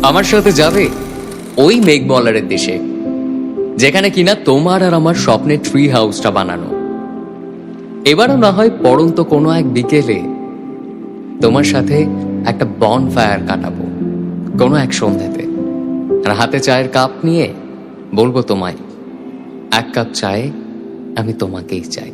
আমার সাথে যাবে ওই মেঘমলারের দেশে, যেখানে কিনা তোমার আর আমার স্বপ্নের ট্রি হাউসটা বানানো। এবারও না হয় পড়ন্ত কোনো এক বিকেলে তোমার সাথে একটা বন ফায়ার কাটাবো কোনো এক সন্ধ্যাতে, আর হাতে চায়ের কাপ নিয়ে বলবো তোমায়, এক কাপ চায়ে আমি তোমাকেই চাই।